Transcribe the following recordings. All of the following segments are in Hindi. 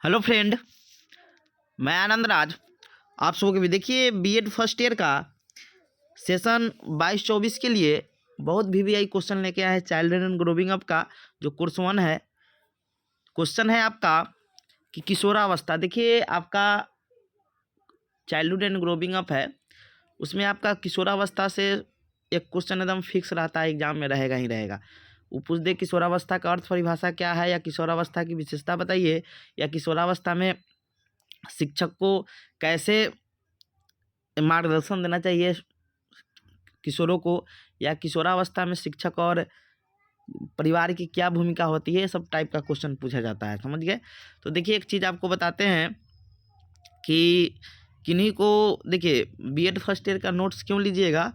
हेलो फ्रेंड, मैं आनंद राज। आप सबको भी देखिए बीएड फर्स्ट ईयर का सेशन 22-24 के लिए बहुत वीवीआई क्वेश्चन लेके आया है। चाइल्ड एंड ग्रोविंग अप का जो कोर्स 1 है, क्वेश्चन है आपका कि किशोरावस्था। देखिए आपका चाइल्डहुड एंड ग्रोविंग अप है, उसमें आपका किशोरावस्था से एक क्वेश्चन एकदम फिक्स रहता है, एग्जाम में रहेगा ही रहेगा। वो पूछ दे किशोरावस्था का अर्थ परिभाषा क्या है, या किशोरावस्था की विशेषता बताइए, या किशोरावस्था में शिक्षक को कैसे मार्गदर्शन देना चाहिए किशोरों को, या किशोरावस्था में शिक्षक और परिवार की क्या भूमिका होती है, सब टाइप का क्वेश्चन पूछा जाता है। समझ गए? तो देखिए एक चीज़ आपको बताते हैं कि किन्हीं को देखिए बीएड फर्स्ट ईयर का नोट्स क्यों लीजिएगा।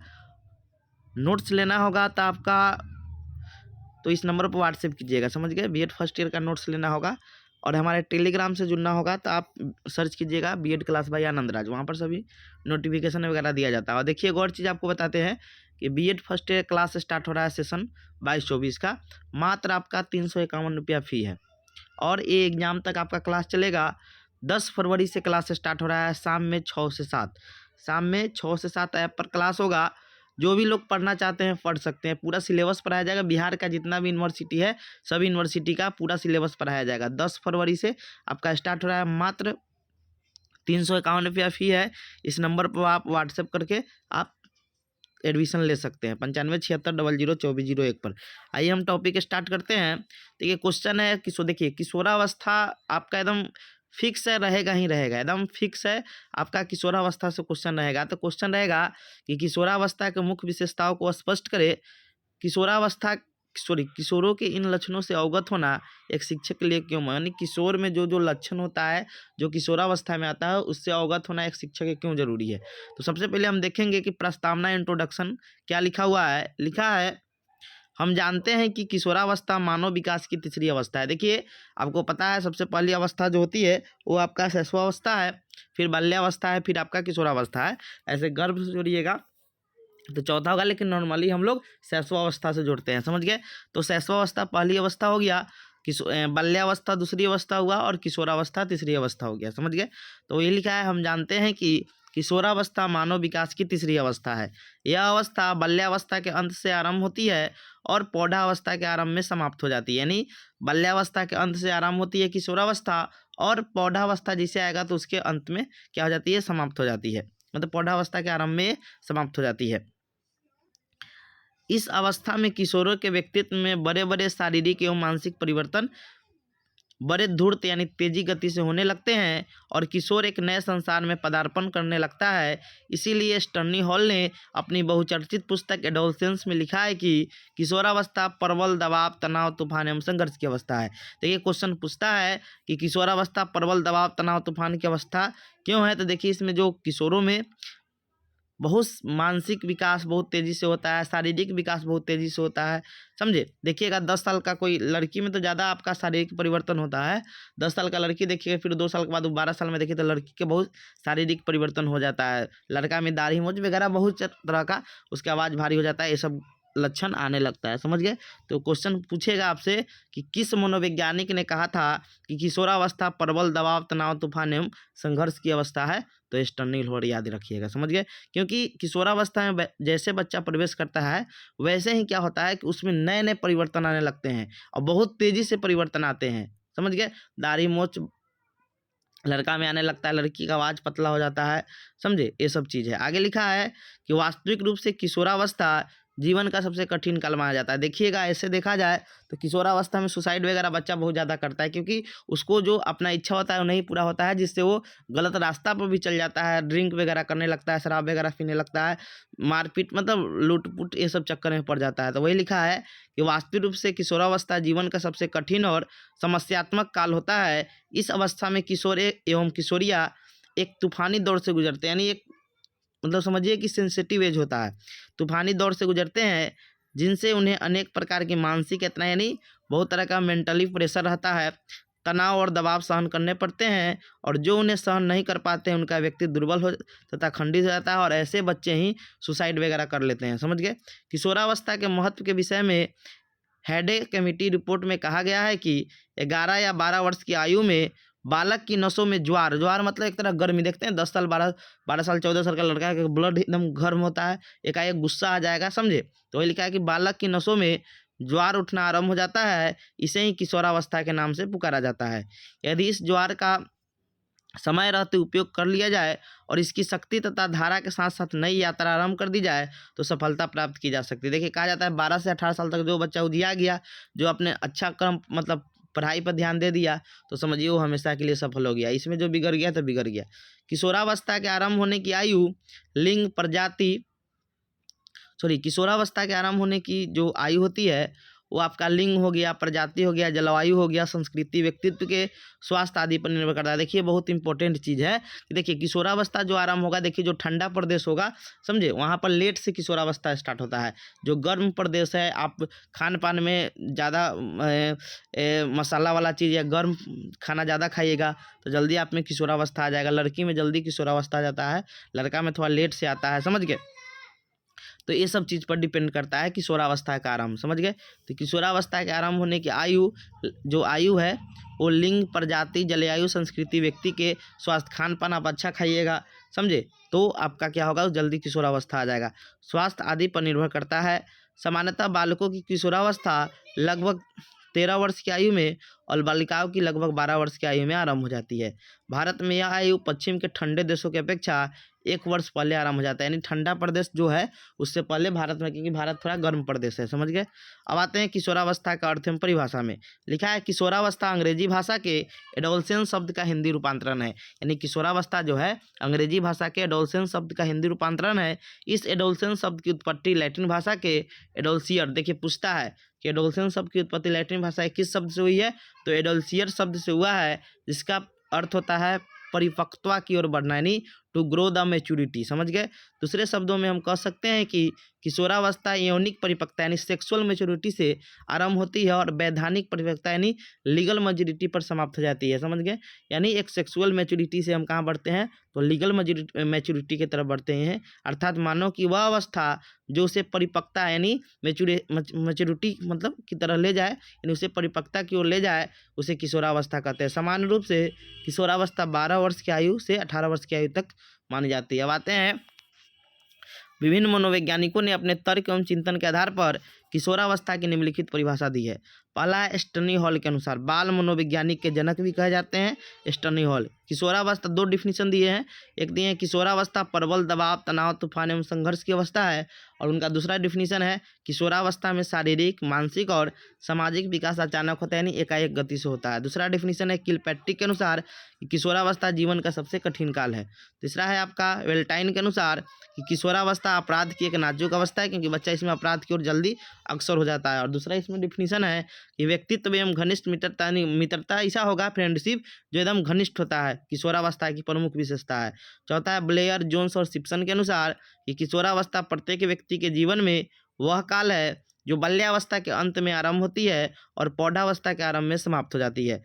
नोट्स लेना होगा तो आपका तो इस नंबर पर व्हाट्सएप कीजिएगा। समझ गए? बीएड फर्स्ट ईयर का नोट्स लेना होगा और हमारे टेलीग्राम से जुड़ना होगा, तो आप सर्च कीजिएगा BEd class bye Anand Raj, वहाँ पर सभी नोटिफिकेशन वगैरह दिया जाता है। और देखिए एक और चीज़ आपको बताते हैं कि BEd first year class start हो रहा है सेशन 22-24 का। मात्र आपका 351 रुपया फ़ी है और ये एग्ज़ाम तक आपका क्लास चलेगा। 10 फरवरी से क्लास स्टार्ट हो रहा है, शाम में 6 से 7, शाम में 6 से 7 ऐप पर क्लास होगा। जो भी लोग पढ़ना चाहते हैं पढ़ सकते हैं। पूरा सिलेबस पढ़ाया जाएगा, बिहार का जितना भी यूनिवर्सिटी है सभी यूनिवर्सिटी का पूरा सिलेबस पढ़ाया जाएगा। 10 फरवरी से आपका स्टार्ट हो रहा है। मात्र 351 रुपया फ़ी है। इस नंबर पर आप व्हाट्सएप करके आप एडमिशन ले सकते हैं 9576002401 पर। आइए हम टॉपिक स्टार्ट करते हैं। देखिए क्वेश्चन है देखिए किशोरावस्था आपका एकदम फिक्स है, रहेगा ही रहेगा, एकदम फिक्स है आपका। किशोरावस्था से क्वेश्चन रहेगा, तो क्वेश्चन रहेगा कि किशोरावस्था के मुख्य विशेषताओं को स्पष्ट करे। किशोरावस्था किशोरों के इन लक्षणों से अवगत होना एक शिक्षक के लिए क्यों, यानी किशोर में जो जो लक्षण होता है जो किशोरावस्था में आता है उससे अवगत होना एक शिक्षक के क्यों जरूरी है। तो सबसे पहले हम देखेंगे कि प्रस्तावना इंट्रोडक्शन क्या लिखा हुआ है। लिखा है, हम जानते हैं कि किशोरावस्था मानव विकास की तीसरी अवस्था है। देखिए आपको पता है सबसे पहली अवस्था जो होती है वो आपका शैशवावस्था है, फिर बाल्यावस्था है, फिर आपका किशोरावस्था है। ऐसे गर्भ से जोड़िएगा तो चौथा होगा, लेकिन नॉर्मली हम लोग शैशवावस्था से जोड़ते हैं। समझ गए? तो शैशवावस्था पहली अवस्था हो गया, बाल्यावस्था दूसरी अवस्था हुआ और किशोरावस्था तीसरी अवस्था हो गया। समझ गए? तो ये लिखा है, हम जानते हैं कि किशोरावस्था मानव विकास की तीसरी अवस्था है। यह अवस्था बाल्यावस्था के अंत से आरंभ होती है और पौधावस्था के आरंभ में समाप्त हो जाती है। यानी बाल्यावस्था के अंत से आरंभ होती है किशोरावस्था, और पौधावस्था जिसे आएगा तो उसके अंत में क्या हो जाती है, समाप्त हो जाती है। मतलब पौधावस्था के आरंभ में समाप्त हो जाती है। इस अवस्था में किशोरों के व्यक्तित्व में बड़े बड़े शारीरिक एवं मानसिक परिवर्तन बड़े धूर्त यानी तेजी गति से होने लगते हैं और किशोर एक नए संसार में पदार्पण करने लगता है। इसीलिए स्टर्नी हॉल ने अपनी बहुचर्चित पुस्तक एडोलसेंस में लिखा है कि किशोरावस्था प्रबल दबाव, तनाव, तूफान एवं संघर्ष की अवस्था है। देखिए क्वेश्चन पूछता है कि किशोरावस्था प्रबल दबाव, तनाव, तूफान की अवस्था क्यों है। तो देखिए इसमें जो किशोरों में बहुत मानसिक विकास बहुत तेज़ी से होता है, शारीरिक विकास बहुत तेज़ी से होता है। समझे? देखिएगा 10 साल का कोई लड़की में तो ज़्यादा आपका शारीरिक परिवर्तन होता है। 10 साल का लड़की देखिए, फिर 2 साल के बाद 12 साल में देखिए तो लड़की के बहुत शारीरिक परिवर्तन हो जाता है। लड़का में दाढ़ी मूंछ वगैरह बहुत तरह का, उसकी आवाज़ भारी हो जाता है, ये सब लक्षण आने लगता है। समझ गए? तो क्वेश्चन पूछेगा आपसे कि किस मनोवैज्ञानिक ने कहा था कि किशोरावस्था प्रबल दबाव, तनाव, तूफान एवं संघर्ष की अवस्था है। तो स्टर्नी हॉल याद रखिएगा। समझ गए? क्योंकि किशोरावस्था में जैसे बच्चा प्रवेश करता है वैसे ही क्या होता है कि उसमें नए नए परिवर्तन आने लगते हैं और बहुत तेजी से परिवर्तन आते हैं। समझ गए? दाढ़ी मूंछ लड़का में आने लगता है, लड़की का आवाज़ पतला हो जाता है। समझे? ये सब चीज़ है। आगे लिखा है कि वास्तविक रूप से किशोरावस्था जीवन का सबसे कठिन काल माना जाता है। देखिएगा ऐसे देखा जाए तो किशोरावस्था में सुसाइड वगैरह बच्चा बहुत ज़्यादा करता है, क्योंकि उसको जो अपना इच्छा होता है वो नहीं पूरा होता है, जिससे वो गलत रास्ता पर भी चल जाता है, ड्रिंक वगैरह करने लगता है, शराब वगैरह पीने लगता है, मारपीट मतलब लूट-पुट ये सब चक्कर में पड़ जाता है। तो वही लिखा है कि वास्तविक रूप से किशोरावस्था जीवन का सबसे कठिन और समस्यात्मक काल होता है। इस अवस्था में किशोर एवं किशोरियाँ एक तूफानी दौर से गुजरते हैं, यानी एक मतलब समझिए कि सेंसिटिव एज होता है, तूफानी दौर से गुजरते हैं, जिनसे उन्हें अनेक प्रकार की मानसिक यातना यानी बहुत तरह का मेंटली प्रेशर रहता है, तनाव और दबाव सहन करने पड़ते हैं, और जो उन्हें सहन नहीं कर पाते हैं उनका व्यक्ति दुर्बल हो तथा खंडित हो जाता है, और ऐसे बच्चे ही सुसाइड वगैरह कर लेते हैं। समझ गए? किशोरावस्था के महत्व के विषय में हेडे कमेटी रिपोर्ट में कहा गया है कि 11 या 12 वर्ष की आयु में बालक की नसों में ज्वार, ज्वार मतलब एक तरह गर्मी, देखते हैं 10 साल 12 साल 14 साल का लड़का का ब्लड एकदम गर्म होता है, एकाएक गुस्सा आ जाएगा, समझे। तो वही लिखा है कि बालक की नसों में ज्वार उठना आरंभ हो जाता है, इसे ही किशोरावस्था के नाम से पुकारा जाता है। यदि इस ज्वार का समय रहते उपयोग कर लिया जाए और इसकी शक्ति तथा धारा के साथ साथ नई यात्रा आरंभ कर दी जाए तो सफलता प्राप्त की जा सकती है। देखिए कहा जाता है 12 से 18 साल तक जो बच्चा उजिया गया, जो अपने अच्छा क्रम मतलब पढ़ाई पर ध्यान दे दिया, तो समझिए वो हमेशा के लिए सफल हो गया। इसमें जो बिगड़ गया तो बिगड़ गया। किशोरावस्था के आरंभ होने की आयु, लिंग, प्रजाति, किशोरावस्था के आरंभ होने की जो आयु होती है वो आपका लिंग हो गया, प्रजाति हो गया, जलवायु हो गया, संस्कृति, व्यक्तित्व के स्वास्थ्य आदि पर निर्भर करता है। देखिए बहुत इंपॉर्टेंट चीज़ है कि देखिए किशोरावस्था जो आरंभ होगा, देखिए जो ठंडा प्रदेश होगा, समझे, वहाँ पर लेट से किशोरावस्था स्टार्ट होता है। जो गर्म प्रदेश है, आप खान पान में ज़्यादा मसाला वाला चीज़ या गर्म खाना ज़्यादा खाइएगा तो जल्दी आप में किशोरावस्था आ जाएगा। लड़की में जल्दी किशोरावस्था आ जाता है, लड़का में थोड़ा लेट से आता है, समझ गए। तो ये सब चीज़ पर डिपेंड करता है किशोरावस्था का आरंभ, समझ गए। तो किशोरावस्था के आरंभ होने की आयु, जो आयु है वो लिंग, प्रजाति, जलवायु, संस्कृति, व्यक्ति के स्वास्थ्य, खान पान आप अच्छा खाइएगा, समझे, तो आपका क्या होगा, जल्दी किशोरावस्था आ जाएगा। स्वास्थ्य आदि पर निर्भर करता है। सामान्यतः बालकों की किशोरावस्था लगभग 13 वर्ष की आयु में और बालिकाओं की लगभग 12 वर्ष की आयु में आरंभ हो जाती है। भारत में यह आयु पश्चिम के ठंडे देशों की अपेक्षा 1 वर्ष पहले आरंभ हो जाता है, यानी ठंडा प्रदेश जो है उससे पहले भारत में, क्योंकि भारत थोड़ा गर्म प्रदेश है, समझ गए। अब आते हैं किशोरावस्था का अर्थ एवं परिभाषा में। लिखा है किशोरावस्था अंग्रेजी भाषा के एडोलसेंस शब्द का हिंदी रूपांतरण है, यानी किशोरावस्था जो है अंग्रेजी भाषा के एडोलसेंस शब्द का हिंदी रूपांतरण है। इस एडोलसेंस शब्द की उत्पत्ति लैटिन भाषा के एडोल्सियर, देखिए पूछता है कि एडोलसेंस शब्द की उत्पत्ति लैटिन भाषा के किस शब्द से हुई है, तो एडोल्सियर शब्द से हुआ है, जिसका अर्थ होता है परिपक्वता की ओर बढ़ना, यानी टू ग्रो द मैच्योरिटी, समझ गए। दूसरे शब्दों में हम कह सकते हैं कि किशोरावस्था यौनिक परिपक्वता यानी सेक्सुअल मैच्योरिटी से आरंभ होती है और वैधानिक परिपक्वता यानी लीगल मैच्योरिटी पर समाप्त हो जाती है, समझ गए। यानी एक सेक्सुअल मैच्योरिटी से हम कहाँ बढ़ते हैं, तो लीगल मैच्योरिटी की तरफ बढ़ते हैं, अर्थात मानव की वह अवस्था जो उसे परिपक्वता यानी मैच्योरिटी मतलब की तरह ले जाए, यानी उसे परिपक्वता की ओर ले जाए, उसे किशोरावस्था कहते हैं। सामान्य रूप से किशोरावस्था 12 वर्ष की आयु से 18 वर्ष की आयु तक मानी जाती है। अब आते हैं, विभिन्न मनोवैज्ञानिकों ने अपने तर्क एवं चिंतन के आधार पर किशोरावस्था की निम्नलिखित परिभाषा दी है। पहला है स्टर्नी हॉल के अनुसार, बाल मनोवैज्ञानिक के जनक भी कहे जाते हैं स्टर्नी हॉल। किशोरावस्था 2 डिफिनीशन दिए हैं, एक दिए हैं किशोरावस्था प्रबल दबाव, तनाव, तूफान एवं संघर्ष की अवस्था है, और उनका दूसरा डिफिनीशन है किशोरावस्था में शारीरिक, मानसिक और सामाजिक विकास अचानक होता है, यानी एकाएक गति से होता है। दूसरा डिफिनीशन है किलपैट्रिक के अनुसार कि किशोरावस्था जीवन का सबसे कठिन काल है। तीसरा है आपका वेल्टाइन के अनुसार कि किशोरावस्था अपराध की एक नाजुक अवस्था है, क्योंकि बच्चा इसमें अपराध की ओर जल्दी अक्सर हो जाता है। और दूसरा इसमें डिफिनीशन है कि व्यक्तित्व एवं घनिष्ठ मित्रता, मित्रता ऐसा होगा, फ्रेंडशिप जो एकदम घनिष्ठ होता है, किशोरावस्था की प्रमुख विशेषता है। चौथा है ब्लेयर, जोन्स और सिप्सन के अनुसार कि किशोरावस्था प्रत्येक व्यक्ति के जीवन में वह काल है जो बाल्यावस्था के अंत में आरंभ होती है और प्रौढ़ावस्था के आरंभ में समाप्त हो जाती है।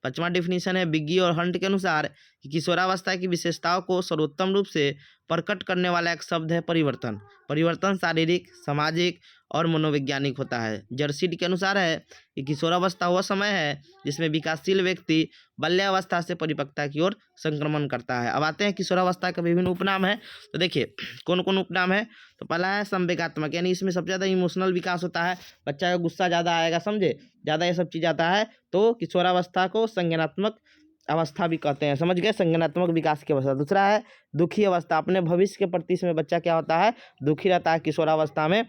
पांचवा डिफिनीशन है बिग्गी और हंट के अनुसार कि किशोरावस्था की विशेषताओं को सर्वोत्तम रूप से प्रकट करने वाला एक शब्द है परिवर्तन। परिवर्तन शारीरिक, सामाजिक और मनोवैज्ञानिक होता है। जर्सीड के अनुसार है कि किशोरावस्था वह समय है जिसमें विकासशील व्यक्ति बाल्यावस्था से परिपक्वता की ओर संक्रमण करता है। अब आते हैं किशोरावस्था के विभिन्न उपनाम है, तो देखिए कौन कौन उपनाम है। तो पहला है संवेगात्मक, यानी इसमें सबसे ज़्यादा इमोशनल विकास होता है, बच्चा का गुस्सा ज़्यादा आएगा, समझे, ज़्यादा ये सब चीज़ आता है, तो किशोरावस्था को संज्ञानात्मक अवस्था भी कहते हैं, समझ गए, संज्ञानात्मक विकास की अवस्था। दूसरा है दुखी अवस्था, अपने भविष्य के प्रति इसमें बच्चा क्या होता है, दुखी रहता है किशोरावस्था में,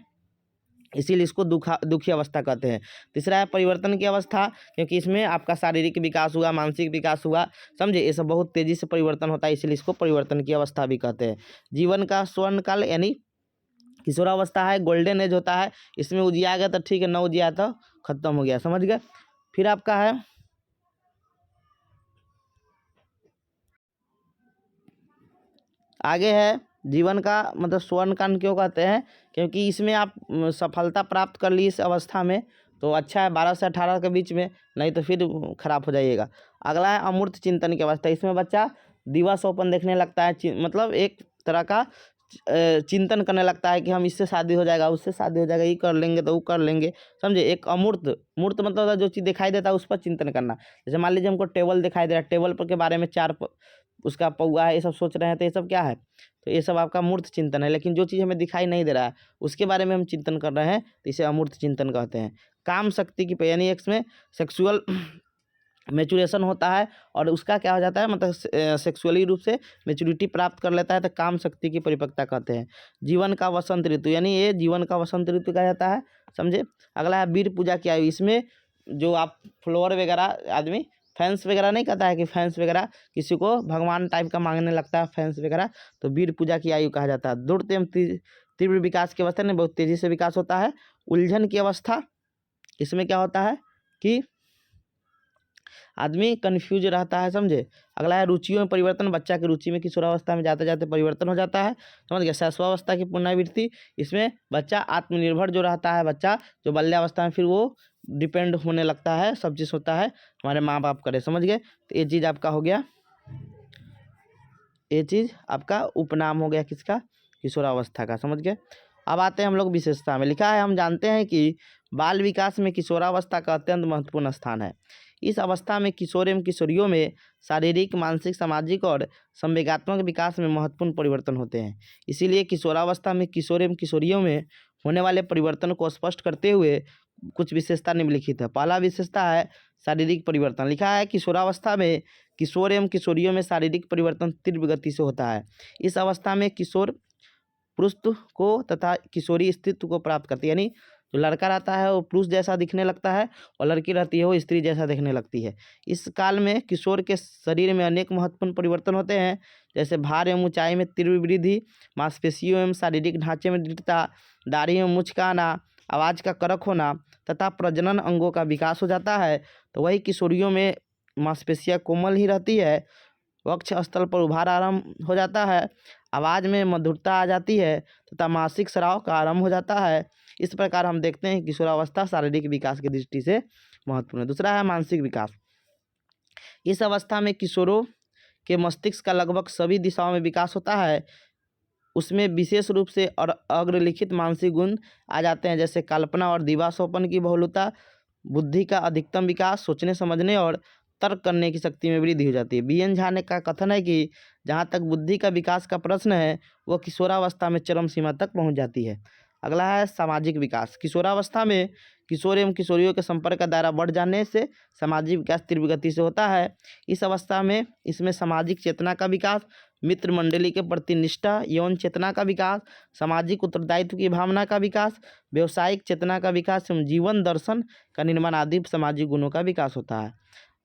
इसीलिए इसको दुखी अवस्था कहते हैं। तीसरा है परिवर्तन की अवस्था, क्योंकि इसमें आपका शारीरिक विकास हुआ, मानसिक विकास हुआ, समझे, ये सब बहुत तेजी से परिवर्तन होता है, इसीलिए इसको परिवर्तन की अवस्था भी कहते हैं। जीवन का स्वर्णकाल यानी किशोरावस्था है गोल्डन एज होता है, इसमें उजिया गया तो ठीक है, न उजिया तो खत्म हो गया, समझ गए। फिर आपका है आगे है जीवन का मतलब स्वर्णकाल क्यों कहते हैं, क्योंकि इसमें आप सफलता प्राप्त कर ली इस अवस्था में तो अच्छा है, 12 से 18 के बीच में, नहीं तो फिर खराब हो जाइएगा। अगला है अमूर्त चिंतन की अवस्था, इसमें बच्चा दिवा स्वप्न देखने लगता है, मतलब एक तरह का चिंतन करने लगता है कि हम इससे शादी हो जाएगा, उससे शादी हो जाएगा, ये कर लेंगे तो वो कर लेंगे, समझे। एक अमूर्त, मूर्त मतलब होता है जो चीज़ दिखाई देता है उस पर चिंतन करना। जैसे मान लीजिए हमको टेबल दिखाई दे रहा है, टेबल पर के बारे में उसका पौआ है, ये सब सोच रहे हैं, तो ये सब क्या है, तो ये सब आपका मूर्त चिंतन है। लेकिन जो चीज़ हमें दिखाई नहीं दे रहा है उसके बारे में हम चिंतन कर रहे हैं, तो इसे अमूर्त चिंतन कहते हैं। काम शक्ति की यानी इसमें सेक्सुअल मैचुरेशन होता है और उसका क्या हो जाता है, मतलब सेक्सुअली रूप से मैच्योरिटी प्राप्त कर लेता है, तो काम शक्ति की परिपक्वता कहते हैं। जीवन का वसंत ऋतु, यानी ये जीवन का वसंत ऋतु कहा जाता है, समझे। अगला है वीर पूजा की आयु। इसमें जो आप फ्लोर वगैरह आदमी फैंस वगैरह नहीं कहता है कि फैंस वगैरह किसी को भगवान टाइप का मांगने लगता है फैंस वगैरह, तो वीर पूजा की आयु कहा जाता है। द्रुत एवं तीव्र विकास की अवस्था में बहुत तेजी से विकास होता है। उलझन की अवस्था, इसमें क्या होता है कि आदमी कन्फ्यूज रहता है, समझे। अगला है रुचियों में परिवर्तन, बच्चा की रुचि में किशोरावस्था में जाते जाते परिवर्तन हो जाता है, समझ गया। शैशवावस्था की पुनरावृत्ति, इसमें बच्चा आत्मनिर्भर जो रहता है, बच्चा जो बाल्यावस्था में फिर वो डिपेंड होने लगता है, सब चीज़ होता है हमारे माँ बाप करे, समझ गए। तो ये चीज़ आपका हो गया, ये चीज़ आपका उपनाम हो गया किसका, किशोरावस्था का, समझ गए। अब आते हैं हम लोग विशेषता में। लिखा है हम जानते हैं कि बाल विकास में किशोरावस्था का अत्यंत महत्वपूर्ण स्थान है। इस अवस्था में किशोर एवं किशोरियों में शारीरिक, मानसिक, सामाजिक और संवेगात्मक विकास में महत्वपूर्ण परिवर्तन होते हैं। इसीलिए किशोरावस्था में किशोर एवं किशोरियों में होने वाले परिवर्तन को स्पष्ट करते हुए कुछ विशेषता निम्नलिखित है। पहला विशेषता है शारीरिक परिवर्तन। लिखा है किशोरावस्था में किशोर एवं किशोरियों में शारीरिक परिवर्तन तीव्र गति से होता है। इस अवस्था में किशोर पुरुष को तथा किशोरी अस्तित्व को प्राप्त करती है, यानी जो लड़का रहता है वो पुरुष जैसा दिखने लगता है और लड़की रहती है वो स्त्री जैसा दिखने लगती है। इस काल में किशोर के शरीर में अनेक महत्वपूर्ण परिवर्तन होते हैं, जैसे भार एवं ऊंचाई में तीव्र वृद्धि, मांसपेशियों एवं शारीरिक ढांचे में दृढ़ता, दाढ़ी एवं मूंछ का आना, आवाज़ का कड़क होना तथा प्रजनन अंगों का विकास हो जाता है। तो वही किशोरियों में मांसपेशियाँ कोमल ही रहती है, वक्ष स्थल पर उभार आरंभ हो जाता है, आवाज़ में मधुरता आ जाती है तथा मासिक स्राव का आरंभ हो जाता है। इस प्रकार हम देखते हैं किशोरावस्था शारीरिक विकास की दृष्टि से महत्वपूर्ण है। दूसरा है मानसिक विकास। इस अवस्था में किशोरों के मस्तिष्क का लगभग सभी दिशाओं में विकास होता है। उसमें विशेष रूप से और अग्रलिखित मानसिक गुण आ जाते हैं, जैसे कल्पना और दिवास्वप्न की बहुलता, बुद्धि का अधिकतम विकास, सोचने समझने और तर्क करने की शक्ति में वृद्धि हो जाती है। बी.एन. झा ने का कथन है कि जहाँ तक बुद्धि का विकास का प्रश्न है वह किशोरावस्था में चरम सीमा तक पहुँच जाती है। अगला है सामाजिक विकास। किशोरावस्था में किशोर एवं किशोरियों के संपर्क का दायरा बढ़ जाने से सामाजिक विकास तीव्र गति से होता है। इस अवस्था में इसमें सामाजिक चेतना का विकास, मित्र मंडली के प्रति निष्ठा, यौन चेतना का विकास, सामाजिक उत्तरदायित्व की भावना का विकास, व्यवसायिक चेतना का विकास एवं जीवन दर्शन का निर्माण आदि सामाजिक गुणों का विकास होता है।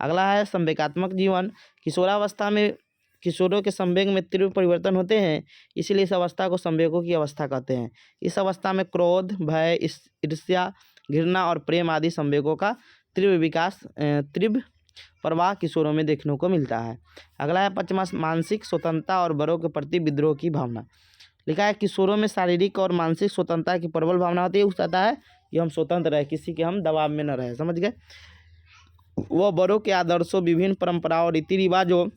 अगला है संवेगात्मक जीवन। किशोरावस्था में किशोरों के संवेग में तीव्र परिवर्तन होते हैं, इसलिए इस अवस्था को संवेगों की अवस्था कहते हैं। इस अवस्था में क्रोध, भय, ईर्ष्या, घृणा और प्रेम आदि संवेगों का तीव्र विकास, तीव्र प्रवाह किशोरों में देखने को मिलता है। अगला है पांचवा मानसिक स्वतंत्रता और बड़ों के प्रति विद्रोह की भावना। लिखा है किशोरों में शारीरिक और मानसिक स्वतंत्रता की प्रबल भावना होती है। उसका है कि हम स्वतंत्र रहे, किसी के हम दबाव में न रहे, समझ गए। वह बड़ों के आदर्शों, विभिन्न परंपराओं, रीति रिवाजों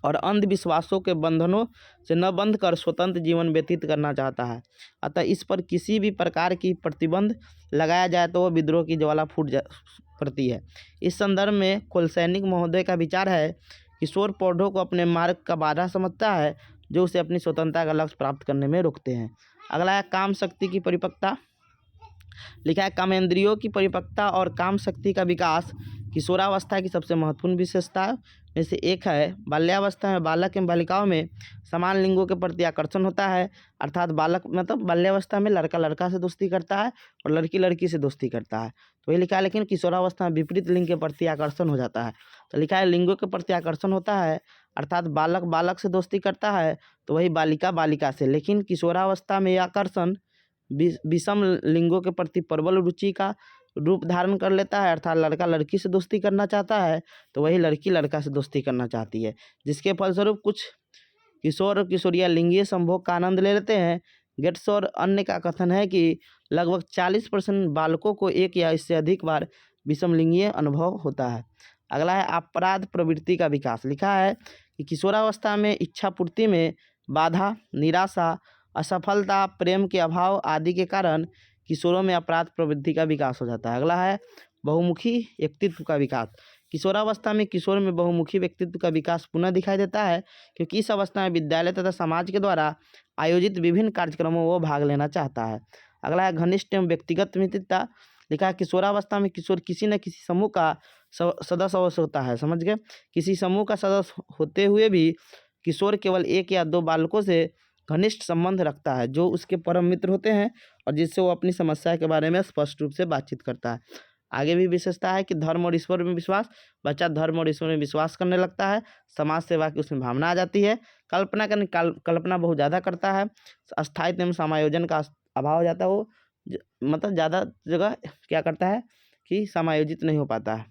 और अंधविश्वासों के बंधनों से न बंध कर स्वतंत्र जीवन व्यतीत करना चाहता है। अतः इस पर किसी भी प्रकार की प्रतिबंध लगाया जाए तो वह विद्रोह की ज्वाला पड़ती है। इस संदर्भ में कोलसैनिक महोदय का विचार है किशोर पौधों को अपने मार्ग का बाधा समझता है जो उसे अपनी स्वतंत्रता का लक्ष्य प्राप्त करने में रोकते हैं। अगला है काम शक्ति की परिपक्वता। लिखा है कामेंद्रियों की परिपक्वता और काम शक्ति का विकास किशोरावस्था की सबसे महत्वपूर्ण विशेषता में से एक है। बाल्यावस्था में बालक एवं बालिकाओं में समान लिंगों के प्रति आकर्षण होता है, अर्थात बालक मतलब बाल्यावस्था में लड़का लड़का से दोस्ती करता है और लड़की लड़की से दोस्ती करता है, तो ये लिखा है। लेकिन किशोरावस्था में विपरीत लिंग के प्रति आकर्षण हो जाता है, तो लिखा है लिंगों के प्रति आकर्षण होता है, अर्थात बालक बालक से दोस्ती करता है तो वही बालिका बालिका से। लेकिन किशोरावस्था में यह आकर्षण विषम लिंगों के प्रति प्रबल रुचि का रूप धारण कर लेता है, अर्थात लड़का लड़की से दोस्ती करना चाहता है तो वही लड़की लड़का से दोस्ती करना चाहती है, जिसके फलस्वरूप कुछ किशोर और किशोरियाँ लिंगीय संभोग का आनंद ले लेते हैं। गेट्स और अन्य का कथन है कि लगभग 40% बालकों को एक या इससे अधिक बार विषम लिंगीय अनुभव होता है। अगला है अपराध प्रवृत्ति का विकास। लिखा है कि किशोरावस्था में इच्छा पूर्ति में बाधा, निराशा, असफलता, प्रेम के अभाव आदि के कारण किशोरों में अपराध प्रवृत्ति का विकास हो जाता है। अगला है बहुमुखी व्यक्तित्व का विकास। किशोरावस्था में किशोर में बहुमुखी व्यक्तित्व का विकास पुनः दिखाई देता है, क्योंकि इस अवस्था में विद्यालय तथा समाज के द्वारा आयोजित विभिन्न कार्यक्रमों में वो भाग लेना चाहता है। अगला है घनिष्ठ एवं व्यक्तिगत मित्रता। लिखा है किशोरावस्था में किशोर किसी न किसी समूह का सदस्य अवश्य होता है। समझ गए? किसी समूह का सदस्य होते हुए भी किशोर केवल 1 या 2 बालकों से घनिष्ठ संबंध रखता है, जो उसके परम मित्र होते हैं और जिससे वो अपनी समस्या के बारे में स्पष्ट रूप से बातचीत करता है। आगे भी विशेषता है कि धर्म और ईश्वर में विश्वास। बच्चा धर्म और ईश्वर में विश्वास करने लगता है, समाज सेवा की उसमें भावना आ जाती है, कल्पना बहुत ज़्यादा करता है, स्थायित्व एवं समायोजन का अभाव हो जाता है। वो मतलब ज़्यादा जगह क्या करता है कि समायोजित नहीं हो पाता है।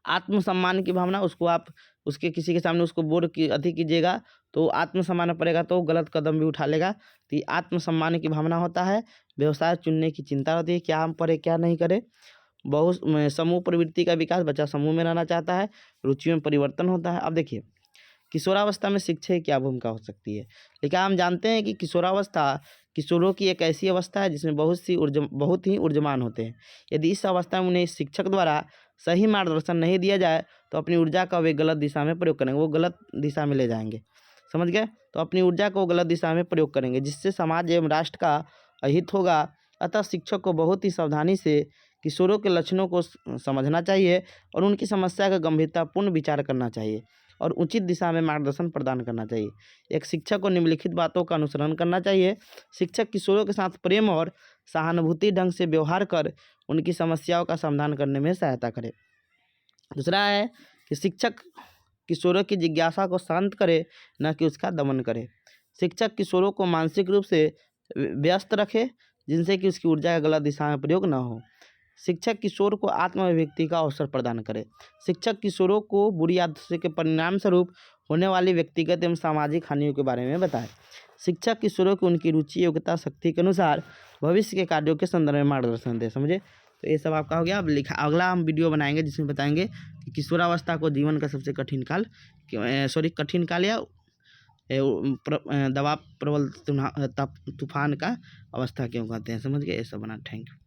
आत्मसम्मान की भावना, उसको आप उसके किसी के सामने उसको बोर की अधिक कीजिएगा तो आत्मसम्मान पड़ेगा तो गलत कदम भी उठा लेगा। तो ये आत्मसम्मान की भावना होता है। व्यवसाय चुनने की चिंता होती है, क्या हम पढ़े क्या नहीं करें। समूह प्रवृत्ति का विकास, बच्चा समूह में रहना चाहता है। रुचियों में परिवर्तन होता है। अब देखिए किशोरावस्था में शिक्षा की क्या भूमिका हो सकती है। लेकिन हम जानते हैं कि किशोरावस्था किशोरों की एक ऐसी अवस्था है जिसमें बहुत ही ऊर्जावान होते हैं। यदि इस अवस्था में उन्हें शिक्षक द्वारा सही मार्गदर्शन नहीं दिया जाए तो अपनी ऊर्जा का वे गलत दिशा में प्रयोग करेंगे, वो गलत दिशा में ले जाएंगे। समझ गए? तो अपनी ऊर्जा को गलत दिशा में प्रयोग करेंगे, जिससे समाज एवं राष्ट्र का अहित होगा। अतः शिक्षक को बहुत ही सावधानी से किशोरों के लक्षणों को समझना चाहिए और उनकी समस्या का गंभीरतापूर्ण विचार करना चाहिए और उचित दिशा में मार्गदर्शन प्रदान करना चाहिए। एक शिक्षक को निम्नलिखित बातों का अनुसरण करना चाहिए। शिक्षक किशोरों के साथ प्रेम और सहानुभूति ढंग से व्यवहार कर उनकी समस्याओं का समाधान करने में सहायता करे। दूसरा है कि शिक्षक किशोरों की जिज्ञासा को शांत करे, न कि उसका दमन करे। शिक्षक किशोरों को मानसिक रूप से व्यस्त रखे, जिनसे कि उसकी ऊर्जा का गलत दिशा में प्रयोग न हो। शिक्षक किशोर को आत्म अभिव्यक्ति का अवसर प्रदान करे। शिक्षक किशोरों को बुरी आदतों के परिणाम स्वरूप होने वाली व्यक्तिगत एवं सामाजिक हानियों के बारे में बताए। शिक्षक किशोरों को उनकी रुचि, योग्यता, शक्ति के अनुसार भविष्य के कार्यों के संदर्भ में मार्गदर्शन दे। समझे? तो ये सब आपका हो गया। अब अगला हम वीडियो बनाएंगे जिसमें बताएंगे कि किशोरावस्था को जीवन का सबसे कठिन काल कठिन काल या दबाव प्रबल तूफान का अवस्था क्यों कहते हैं। समझ गए? ये सब बना। Thank you.